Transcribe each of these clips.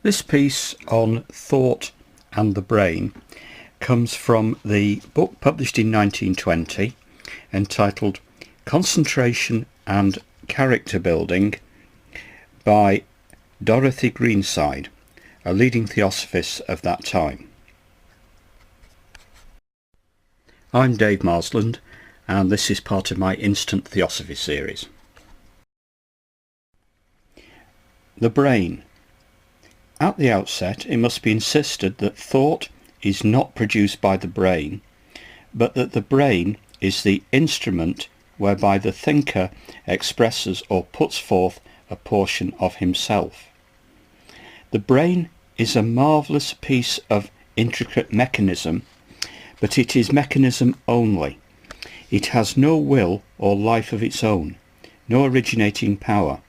This piece on thought and the brain comes from the book published in 1920 entitled Concentration and Character Building by Dorothy Greenside, a leading theosophist of that time. I'm Dave Marsland, and this is part of my Instant Theosophy series. The brain. At the outset, it must be insisted that thought is not produced by the brain, but that the brain is the instrument whereby the thinker expresses or puts forth a portion of himself. The brain is a marvellous piece of intricate mechanism, but it is mechanism only. It has no will or life of its own, no originating power.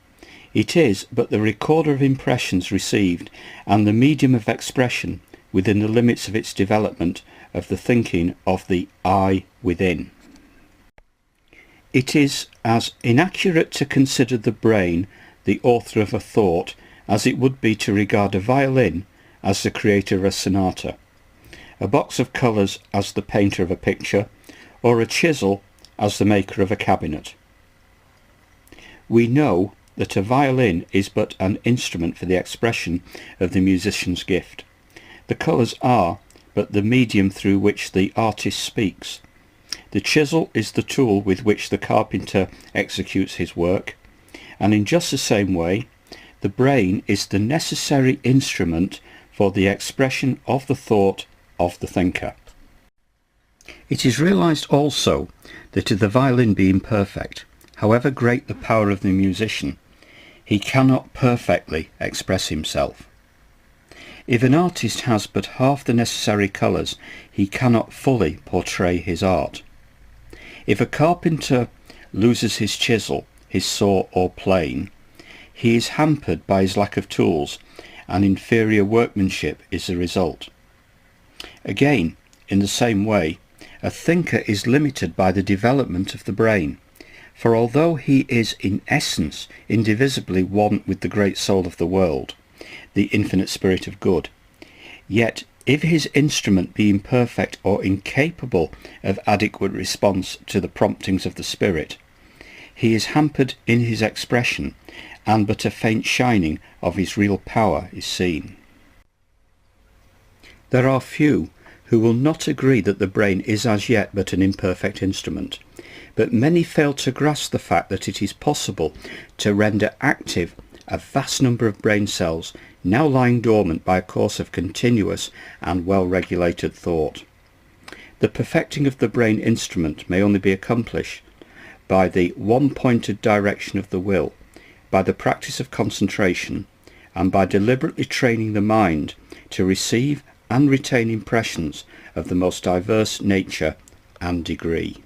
It is but the recorder of impressions received and the medium of expression within the limits of its development of the thinking of the I within. It is as inaccurate to consider the brain the author of a thought as it would be to regard a violin as the creator of a sonata, a box of colours as the painter of a picture, or a chisel as the maker of a cabinet. We know that a violin is but an instrument for the expression of the musician's gift. The colours are but the medium through which the artist speaks. The chisel is the tool with which the carpenter executes his work, and in just the same way, the brain is the necessary instrument for the expression of the thought of the thinker. It is realised also that if the violin be imperfect, however great the power of the musician, he cannot perfectly express himself. If an artist has but half the necessary colours, he cannot fully portray his art. If a carpenter loses his chisel, his saw or plane, he is hampered by his lack of tools, and inferior workmanship is the result. Again, in the same way, a thinker is limited by the development of the brain, for although he is in essence indivisibly one with the great soul of the world, the infinite spirit of good, yet if his instrument be imperfect or incapable of adequate response to the promptings of the spirit, he is hampered in his expression, and but a faint shining of his real power is seen. There are few who will not agree that the brain is as yet but an imperfect instrument, but many fail to grasp the fact that it is possible to render active a vast number of brain cells now lying dormant by a course of continuous and well-regulated thought. The perfecting of the brain instrument may only be accomplished by the one-pointed direction of the will, by the practice of concentration, and by deliberately training the mind to receive and retain impressions of the most diverse nature and degree.